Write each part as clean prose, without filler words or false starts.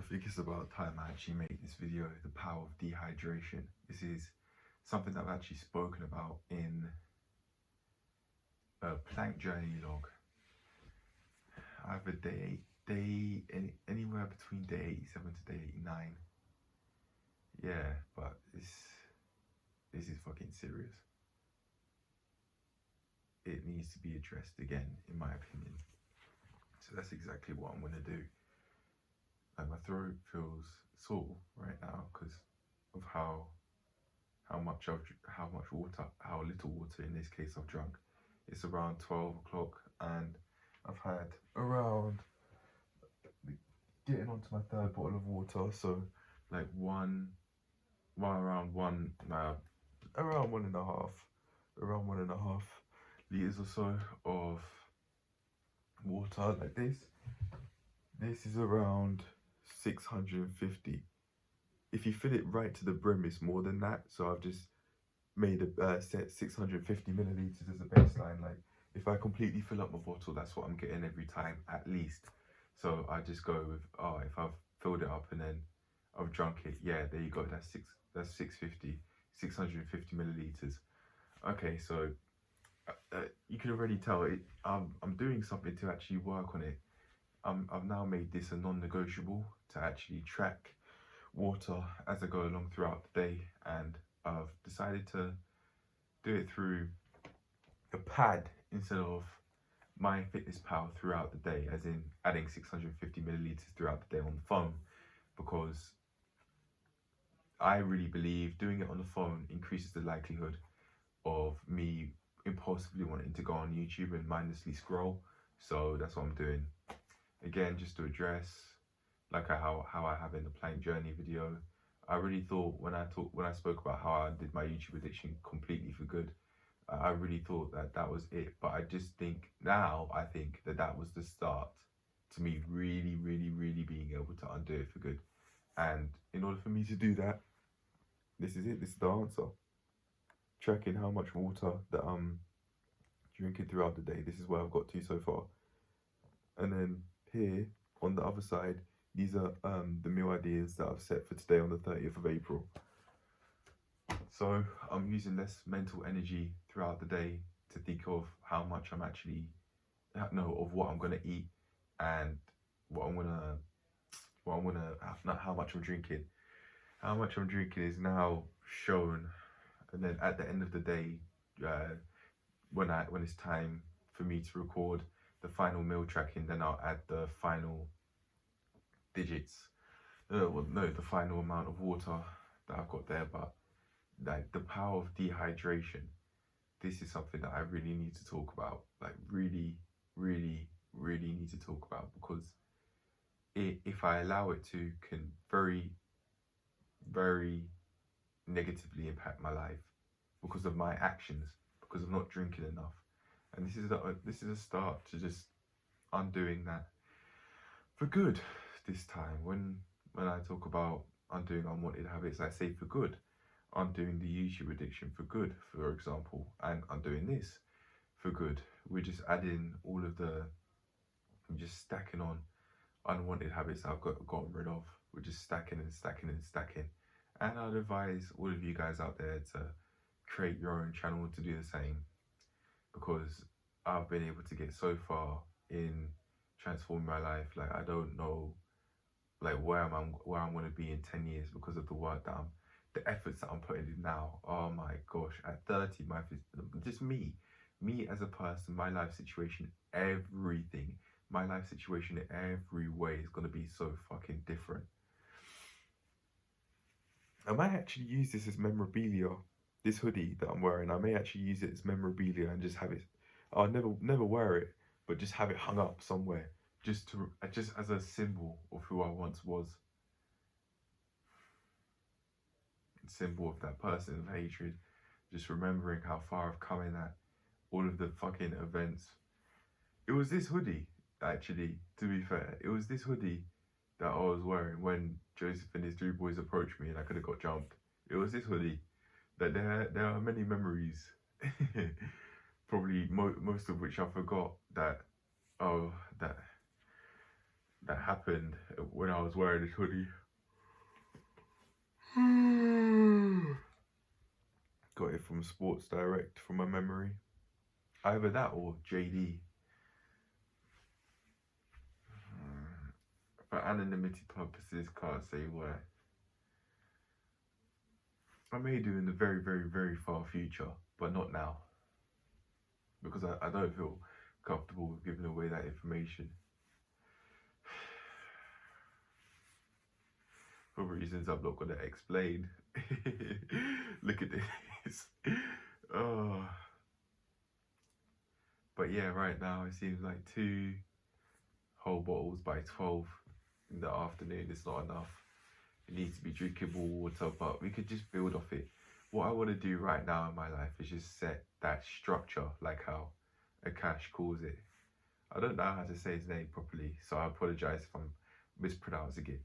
think it's about time I actually made this video, the power of dehydration. This is something that I've actually spoken about in a plank journey log. Either anywhere between day 87 to day 89. Yeah, but this is fucking serious. It needs to be addressed again, in my opinion. So that's exactly what I'm gonna do. Like, my throat feels sore right now because of how little water in this case I've drunk. It's around 12 o'clock and I've had around, getting onto my third bottle of water, so like around one and a half liters or so of water. Like this is around 650. If you fill it right to the brim, it's more than that, so I've just made a set 650 milliliters as a baseline. Like, if I completely fill up my bottle, that's what I'm getting every time, at least. So I just go with, oh, if I've filled it up and then I've drunk it, yeah, there you go, that's 650 milliliters. Okay, so you can already tell I'm doing something to actually work on it. I've now made this a non-negotiable, to actually track water as I go along throughout the day, and I've decided to do it through a pad instead of my fitness pal throughout the day, as in adding 650 milliliters throughout the day on the phone, because I really believe doing it on the phone increases the likelihood of me impulsively wanting to go on YouTube and mindlessly scroll. So that's what I'm doing. Again, just to address, like how I have in the plank journey video, I really thought when I spoke about how I did my YouTube addiction completely for good, I really thought that was it. But I just think now, I think that was the start to me really being able to undo it for good. And in order for me to do that, this is it. This is the answer. Tracking how much water that I'm drinking throughout the day. This is where I've got to so far. And then here on the other side, these are the meal ideas that I've set for today on the 30th of April. So I'm using less mental energy throughout the day to think of how much I'm actually, of what I'm gonna eat and not how much I'm drinking. How much I'm drinking is now shown, and then at the end of the day, when it's time for me to record the final meal tracking, then I'll add the final digits. The final amount of water that I've got there. But like, the power of dehydration, this is something that I really need to talk about. Like, really need to talk about, because if I allow it to, can very negatively impact my life because of my actions, because of not drinking enough. And this is a start to just undoing that for good. This time, when I talk about undoing unwanted habits, I say for good. Undoing the YouTube addiction for good, for example, and undoing this for good. We're just adding just stacking on unwanted habits I've gotten rid of. We're just stacking and stacking and stacking. And I'd advise all of you guys out there to create your own channel to do the same, because I've been able to get so far in transforming my life. Like, I don't know, like, where I'm going to be in 10 years because of the work that the efforts that I'm putting in now. Oh my gosh, at 30, just me as a person, my life situation, everything, my life situation in every way is going to be so fucking different. I might actually use this as memorabilia. This hoodie that I'm wearing, I may actually use it as memorabilia and just have it. I'll never wear it, but just have it hung up somewhere, just as a symbol of who I once was. A symbol of that person of hatred. Just remembering how far I've come in at all of the fucking events. It was this hoodie, actually, to be fair. It was this hoodie that I was wearing when Joseph and his 3 boys approached me and I could have got jumped. It was this hoodie. That there are many memories, probably most of which I forgot, that that happened when I was wearing this hoodie. Got it from Sports Direct from my memory. Either that or JD. For anonymity purposes, can't say where. I may do in the very, very, very far future, but not now. Because I don't feel comfortable with giving away that information. For reasons I'm not going to explain. Look at this. Oh. But yeah, right now it seems like 2 whole bottles by 12 in the afternoon is not enough. It needs to be drinkable water, but we could just build off it. What I want to do right now in my life is just set that structure, like how Akash calls it. I don't know how to say his name properly, so I apologize if I'm mispronouncing it.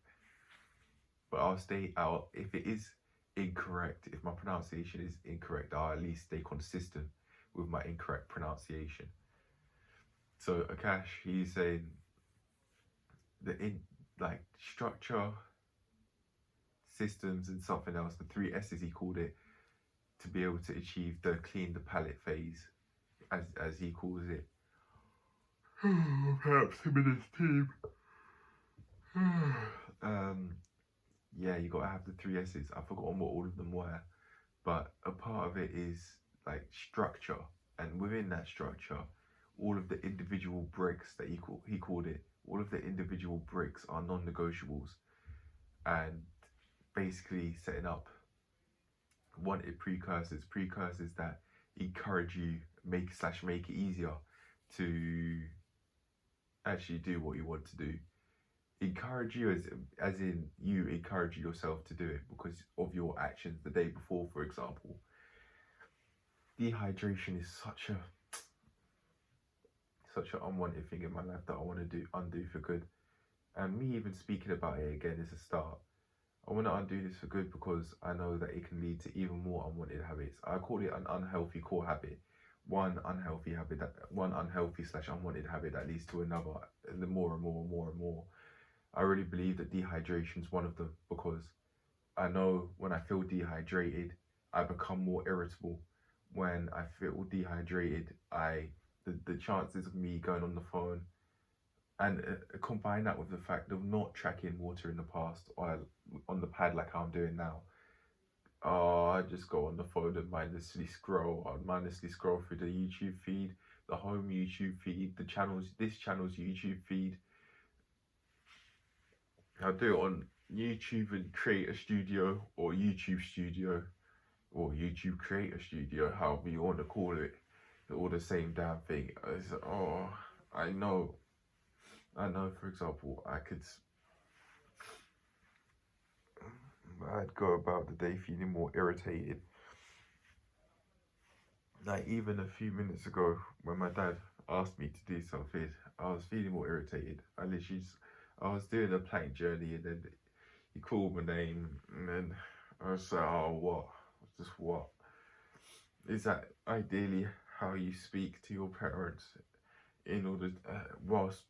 But I'll stay out. If it is incorrect, if my pronunciation is incorrect, I'll at least stay consistent with my incorrect pronunciation. So Akash, he's saying the structure, systems, and something else, the 3 S's he called it, to be able to achieve the clean the palate phase, as he calls it. Perhaps him and his team. Yeah, you gotta have the 3 S's. I've forgotten what all of them were, but a part of it is like structure, and within that structure, all of the individual bricks that he called it, all of the individual bricks are non-negotiables, and basically setting up wanted precursors that encourage you, make it easier to actually do what you want to do. Encourage you as in you encourage yourself to do it because of your actions the day before, for example. Dehydration is such an unwanted thing in my life that I want to undo for good. And me even speaking about it again is a start. I want to undo this for good because I know that it can lead to even more unwanted habits. I call it an unhealthy core habit. One unhealthy / unwanted habit that leads to another, and then more and more and more and more. I really believe that dehydration is one of them because I know when I feel dehydrated, I become more irritable. When I feel dehydrated, the chances of me going on the phone, and combine that with the fact of not tracking water in the past or on the pad like I'm doing now. I just go on the phone and mindlessly scroll. I'll mindlessly scroll through the YouTube feed, the home YouTube feed, this channel's YouTube feed. I'll do it on YouTube and Creator Studio or YouTube Studio or YouTube Creator Studio, however you want to call it. They're all the same damn thing. I know, for example, I'd go about the day feeling more irritated. Like even a few minutes ago when my dad asked me to do something, I was feeling more irritated. I was doing a plank journey and then he called my name and then I was like, oh, what? Just what? Is that ideally how you speak to your parents in order, whilst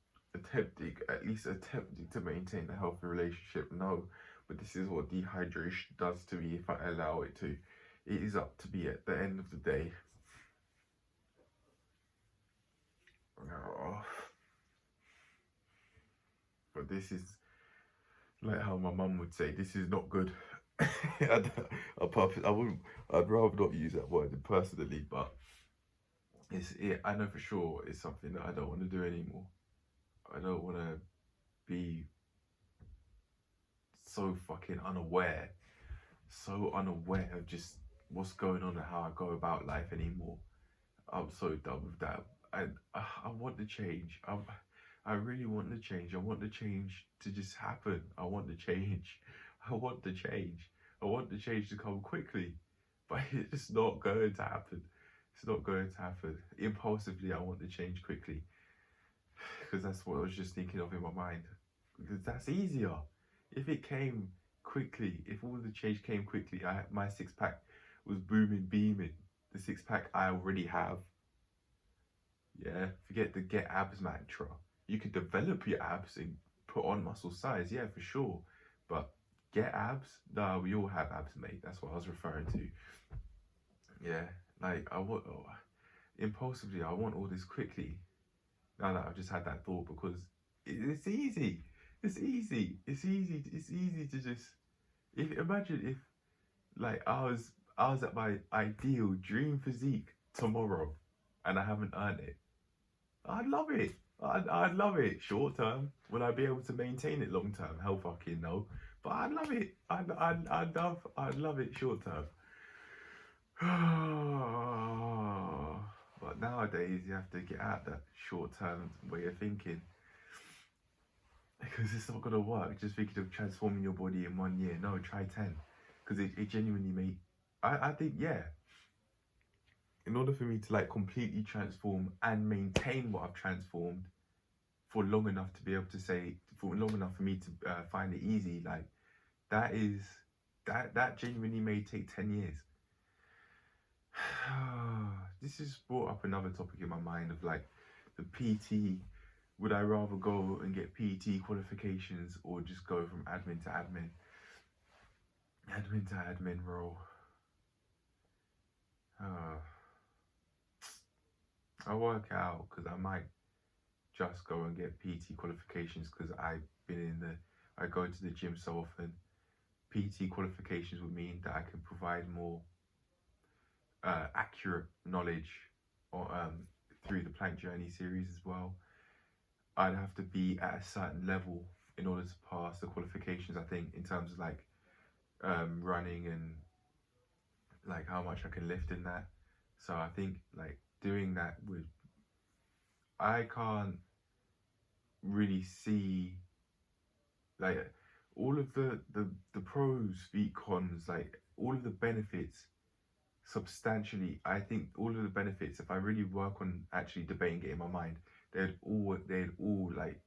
at least attempting to maintain a healthy relationship? No, but this is what dehydration does to me if I allow it to. It is up to me at the end of the day. But this is like how my mum would say, this is not good. I'd rather not use that word personally, but I know for sure it's something that I don't want to do anymore. I don't want to be so fucking unaware of just what's going on and how I go about life anymore. I'm so done with that. And I want to change. I really want to change. I want the change to just happen. I want the change to come quickly, but it's not going to happen. It's not going to happen. Impulsively, I want the change quickly because that's what I was just thinking of in my mind. Because that's easier. If it came quickly, if all the change came quickly, my 6-pack was booming, beaming. The 6-pack I already have. Yeah, forget the get abs mantra. You can develop your abs and put on muscle size, yeah, for sure. But get abs? Nah, we all have abs, mate. That's what I was referring to. Yeah, like impulsively, I want all this quickly. Now that I've just had that thought, because it's easy. It's easy. It's easy. It's easy to just. Imagine if like I was at my ideal dream physique tomorrow, and I haven't earned it. I'd love it. I'd love it. Short term, will I be able to maintain it long term? Hell fucking no. But I'd love it. I'd love it short term. But nowadays you have to get out that short term way of thinking, because it's not gonna work. Just thinking of transforming your body in 1 year. No, try 10, because it genuinely may. I think, yeah. In order for me to like completely transform and maintain what I've transformed for long enough to be able to say, for long enough for me to find it easy, like that genuinely may take 10 years. This has brought up another topic in my mind of like the PT. Would I rather go and get PT qualifications or just go from admin to admin? Admin to admin role. I work out because I might just go and get PT qualifications, because I go to the gym so often. PT qualifications would mean that I can provide more accurate knowledge or, through the APlankingJourney series as well. I'd have to be at a certain level in order to pass the qualifications, I think, in terms of like running and like how much I can lift in that. So I think like doing that I can't really see like all of the pros, the cons, like all of the benefits substantially. I think all of the benefits, if I really work on actually debating it in my mind, they'd all like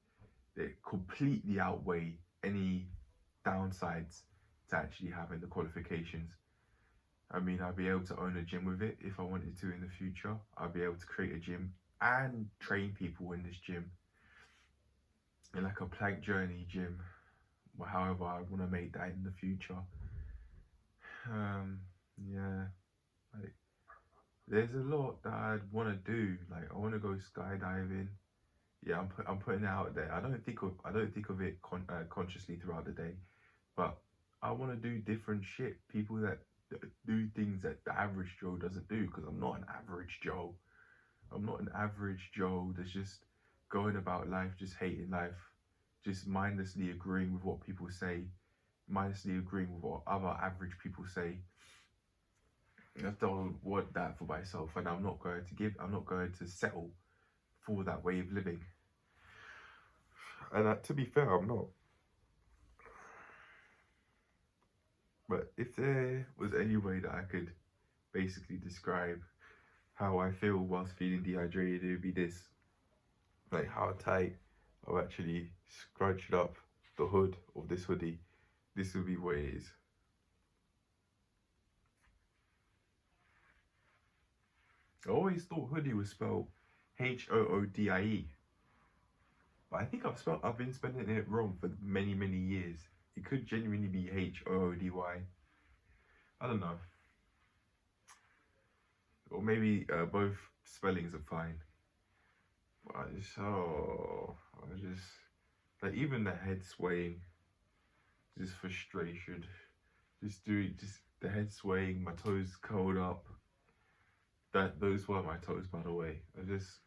they completely outweigh any downsides to actually having the qualifications. I mean, I'll be able to own a gym with it if I wanted to in the future. I'll be able to create a gym and train people in this gym, in like a APlankingJourney gym, or however I want to make that in the future. Yeah, like there's a lot that I'd want to do. Like I want to go skydiving. Yeah, I'm putting it out there. I don't think of it consciously throughout the day, but I want to do different shit. People that do things that the average Joe doesn't do, because I'm not an average Joe. I'm not an average Joe that's just going about life, just hating life, just mindlessly agreeing with what people say, mindlessly agreeing with what other average people say. I don't want that for myself, and I'm not going to settle for that way of living. And to be fair, I'm not. But if there was any way that I could basically describe how I feel whilst feeling dehydrated, it would be this. Like how tight I've actually scrunched up the hood of this hoodie. This will be what it is. I always thought hoodie was spelled Hoodie. But I think I've been spelling it wrong for many, many years. It could genuinely be Hoody. I don't know. Or maybe both spellings are fine. But I just like even the head swaying, just frustration. Just the head swaying, my toes curled up. Those were my toes, by the way. I just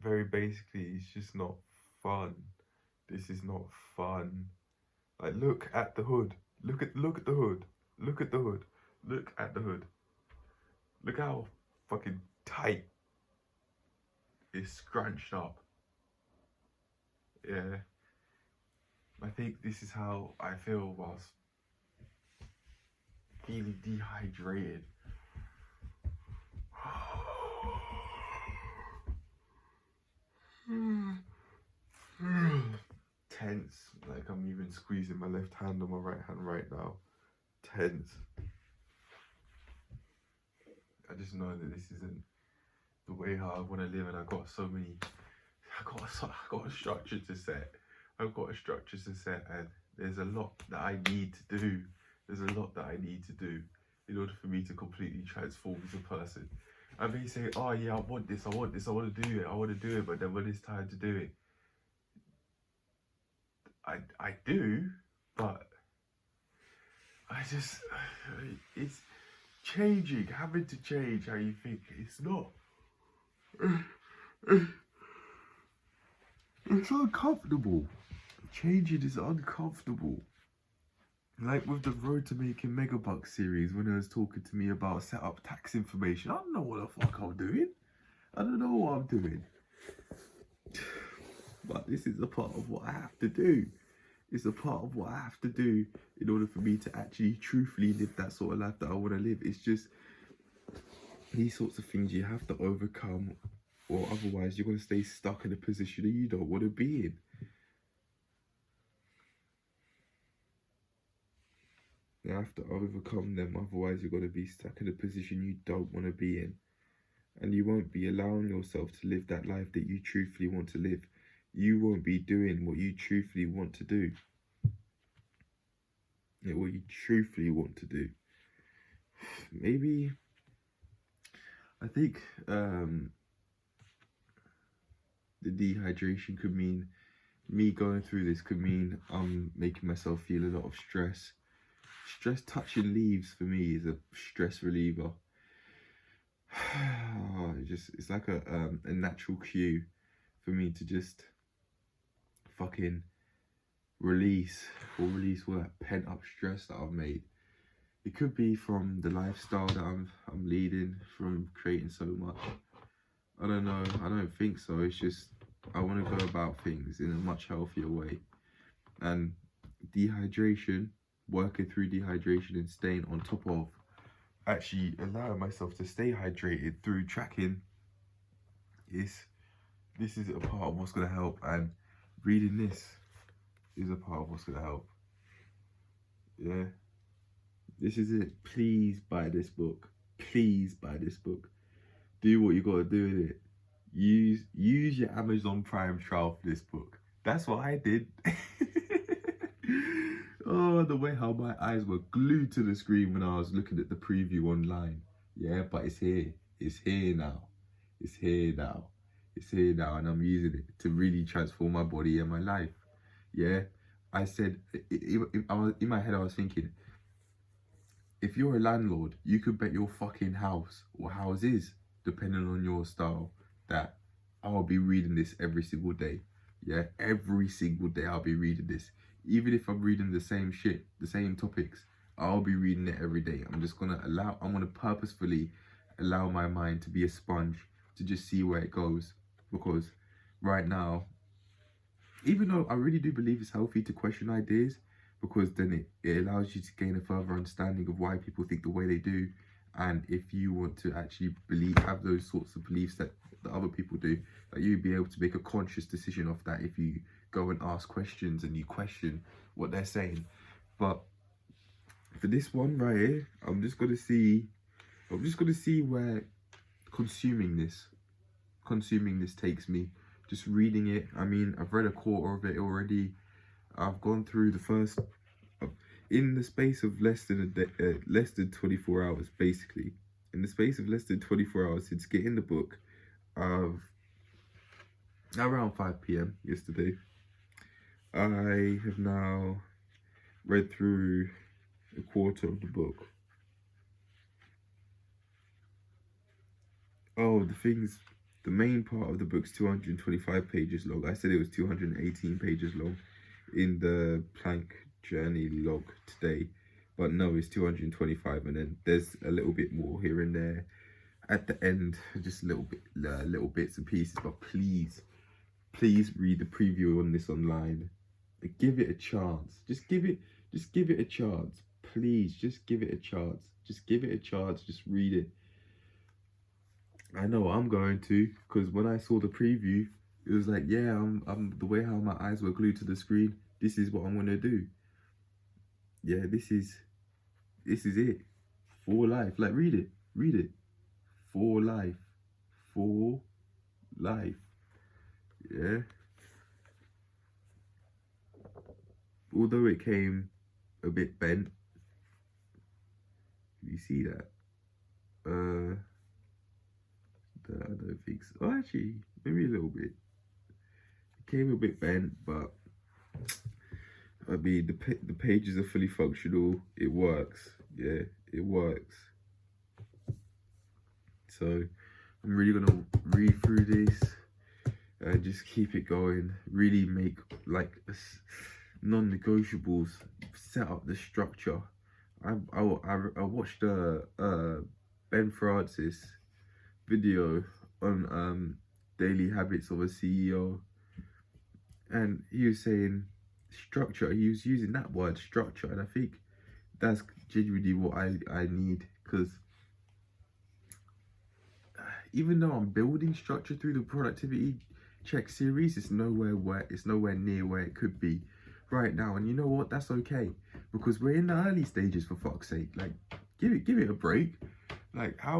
very basically, it's just not fun. This is not fun. Like, look at the hood. Look at the hood. Look at the hood. Look at the hood. Look how fucking tight it's scrunched up. Yeah. I think this is how I feel whilst feeling dehydrated. Tense, like I'm even squeezing my left hand on my right hand right now. Tense. I just know that this isn't the way how I want to live, and I got a structure to set. I've got a structure to set, and there's a lot that I need to do. There's a lot that I need to do in order for me to completely transform as a person. I may say, oh yeah, I want this, I want to do it, but then when it's time to do it, I do, but it's changing, having to change how you think. It's not, it's uncomfortable. Changing is uncomfortable. Like with the Road to Making Megabucks series, when it was talking to me about set up tax information, I don't know what the fuck I'm doing. I don't know what I'm doing. But this is a part of what I have to do. It's a part of what I have to do in order for me to actually truthfully live that sort of life that I want to live. It's just these sorts of things you have to overcome, or otherwise you're going to stay stuck in a position that you don't want to be in. You have to overcome them, otherwise you're going to be stuck in a position you don't want to be in. And you won't be allowing yourself to live that life that you truthfully want to live. You won't be doing what you truthfully want to do. Yeah, what you truthfully want to do. Maybe, I think the dehydration could mean, me going through this could mean I'm making myself feel a lot of stress. Stress touching leaves for me is a stress reliever. It's like a natural cue for me to just fucking release all that pent up stress that I've made. It could be from the lifestyle that I'm leading, from creating so much. I don't know. I don't think so. It's just I want to go about things in a much healthier way. And dehydration, working through dehydration and staying on top of actually allowing myself to stay hydrated through tracking this is a part of what's going to help, and reading this is a part of what's going to help. Yeah, this is it. Please buy this book. Please buy this book. Do what you got to do with it. Use your Amazon Prime trial for this book. That's what I did. Oh, the way how my eyes were glued to the screen when I was looking at the preview online. Yeah, but it's here. It's here now. It's here now. It's here now, and I'm using it to really transform my body and my life. Yeah, I said, in my head I was thinking, if you're a landlord, you could bet your fucking house or houses, depending on your style, that I'll be reading this every single day. Yeah, every single day I'll be reading this. Even if I'm reading the same shit, the same topics, I'll be reading it every day. I'm gonna purposefully allow my mind to be a sponge, to just see where it goes. Because right now, even though I really do believe it's healthy to question ideas, because then it allows you to gain a further understanding of why people think the way they do. And if you want to actually have those sorts of beliefs that other people do, that you'd be able to make a conscious decision off that if you go and ask questions and you question what they're saying. But for this one right here, I'm just gonna see where consuming this takes me. Just reading it. I mean, I've read a quarter of it already. I've gone through the first, in the space of less than 24 hours, basically. In the space of less than 24 hours since getting the book, around 5 p.m. yesterday, I have now read through a quarter of the book. Oh, the main part of the book's 225 pages long. I said it was 218 pages long in the APlankingJourney log today, but no, it's 225, and then there's a little bit more here and there at the end, just little bits and pieces. But please read the preview on this online. Give it a chance. Just give it a chance. Please, just give it a chance. Just give it a chance. Just read it. I know I'm going to, because when I saw the preview, it was like, yeah, I'm the way how my eyes were glued to the screen. This is what I'm gonna do. Yeah, this is it for life. Like, read it for life. For life. Yeah. Although it came a bit bent. You see that? I don't think so. Oh, actually, maybe a little bit. It came a bit bent, but I mean, the pages are fully functional. It works. Yeah, it works. So I'm really gonna read through this and just keep it going. Really make like non-negotiables. Set up the structure. I watched Ben Francis video on daily habits of a CEO, and he was saying structure. He was using that word structure, and I think that's genuinely what I need, because even though I'm building structure through the productivity check series, it's nowhere near where it could be right now. And you know what? That's okay, because we're in the early stages, for fuck's sake. Like, give it a break. Like, how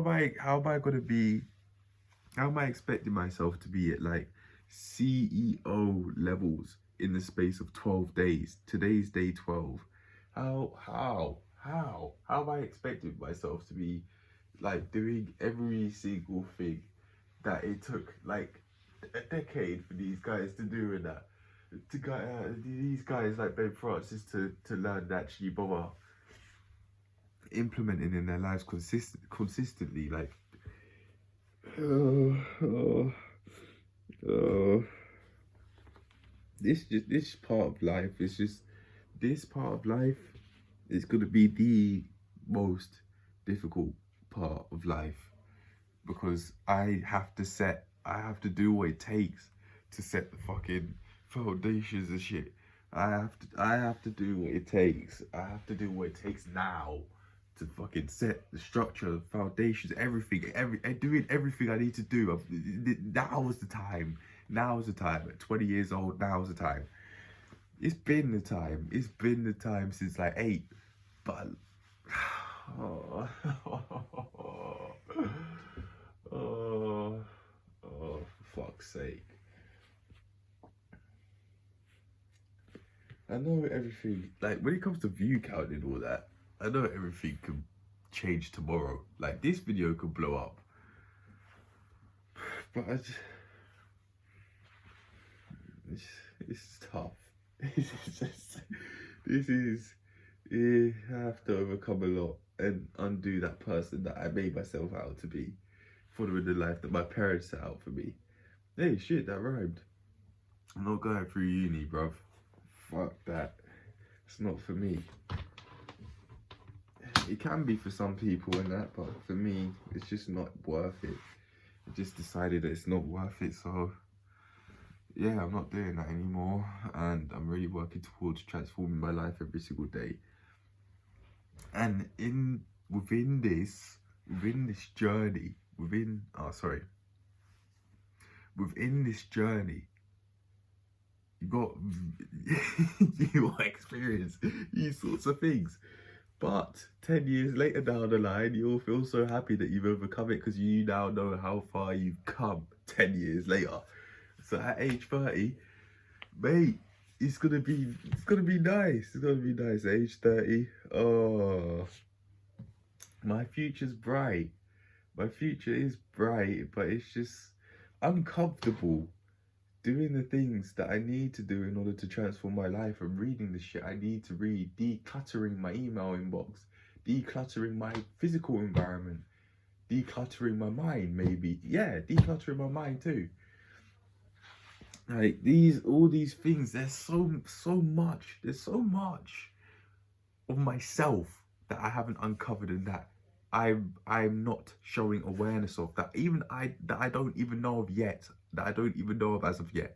am I expecting myself to be at like CEO levels in the space of 12 days? Today's day 12. How am I expecting myself to be like doing every single thing that it took like a decade for these guys to do, and that these guys like Ben Francis to learn to actually bother implementing in their lives consistently? Like, this part of life is just, this part of life is going to be the most difficult part of life, because I have to do what it takes to set the fucking foundations and shit. I have to do what it takes. I have to do what it takes now to fucking set the structure, foundations, everything, doing everything I need to do. Now is the time. Now is the time. At 20 years old, now is the time. It's been the time. It's been the time since like 8. But oh, for fuck's sake. I know everything, like when it comes to view count and all that, I know everything can change tomorrow. Like, this video could blow up. But it's tough. I have to overcome a lot and undo that person that I made myself out to be, following the life that my parents set out for me. Hey, shit, that rhymed. I'm not going through uni, bruv. Fuck that. It's not for me. It can be for some people and that, but for me, it's just not worth it. I just decided that it's not worth it, so yeah, I'm not doing that anymore, and I'm really working towards transforming my life every single day. And within this journey, within this journey, you got experience these sorts of things. But 10 years later down the line, you'll feel so happy that you've overcome it, because you now know how far you've come 10 years later. So at age 30, mate, it's gonna be nice. It's gonna be nice. Age 30. Oh, my future's bright. My future is bright, but it's just uncomfortable doing the things that I need to do in order to transform my life, and reading the shit I need to read, decluttering my email inbox, decluttering my physical environment, decluttering my mind, maybe. Yeah, decluttering my mind too. Like, all these things, there's so much. There's so much of myself that I haven't uncovered, and that I'm not showing awareness of, that I don't even know of yet. That I don't even know of as of yet.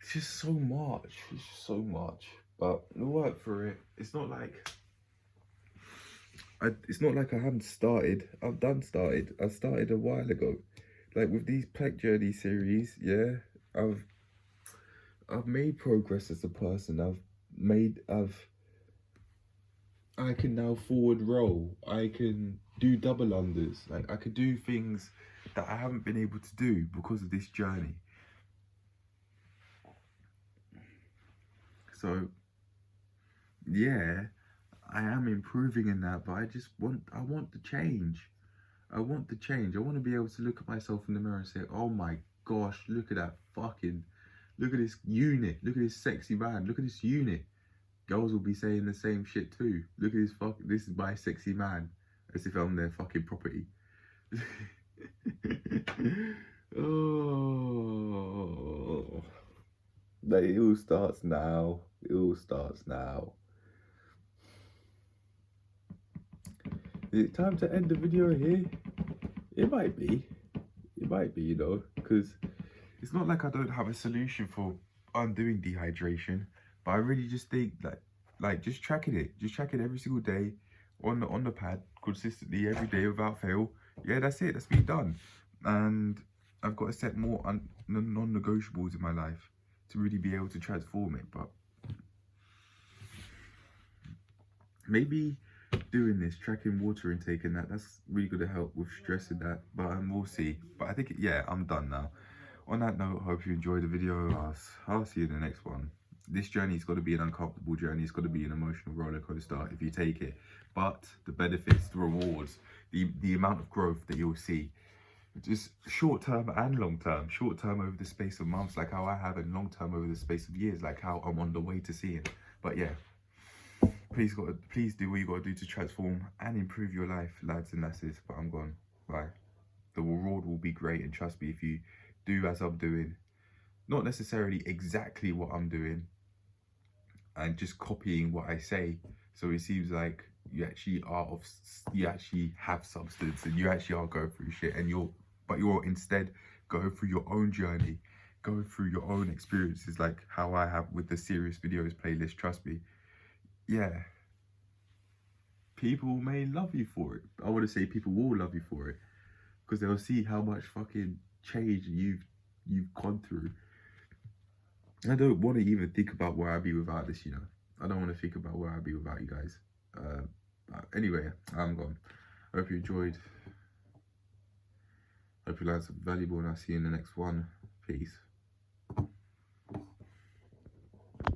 It's just so much. It's just so much. But we'll work for it. It's not like I haven't started. I've done started. I started a while ago. Like with these APlankingJourney series, yeah, I've made progress as a person. I can now forward roll. I can do double unders. Like, I could do things that I haven't been able to do because of this journey. So yeah, I am improving in that, but I want the change. I want the change. I want to be able to look at myself in the mirror and say, oh my gosh, look at that look at this unit, look at this sexy man, look at this unit. Girls will be saying the same shit too. Look at this is my sexy man, as if I'm their fucking property. Oh, but it all starts now. It all starts now. Is it time to end the video here? It might be. It might be, you know, because it's not like I don't have a solution for undoing dehydration, but I really just think like just tracking it every single day on the pad consistently every day without fail. Yeah, that's it. That's me done. And I've got to set more non-negotiables in my life to really be able to transform it. But maybe doing this, tracking water intake and that's really going to help with stress and that. But we'll see. But I think, yeah, I'm done now. On that note, hope you enjoyed the video. I'll see you in the next one. This journey's got to be an uncomfortable journey. It's got to be an emotional roller coaster if you take it. But the benefits, the rewards, the amount of growth that you'll see, just short term and long term. Short term over the space of months, like how I have, and long term over the space of years, like how I'm on the way to seeing. But yeah, please do what you got to do to transform and improve your life, lads and lasses. But I'm gone. Bye. The reward will be great, and trust me, if you do as I'm doing, not necessarily exactly what I'm doing and just copying what I say, so it seems like you actually have substance and you actually are going through shit, and you're instead going through your own journey, going through your own experiences, like how I have with the serious videos playlist. Trust me, yeah, people may love you for it. I want to say people will love you for it, because they'll see how much fucking change you've gone through. I don't want to even think about where I'd be without this, you know. I don't want to think about where I'd be without you guys. Anyway, I'm gone. I hope you enjoyed. Hope you learned something valuable, and I'll see you in the next one. Peace.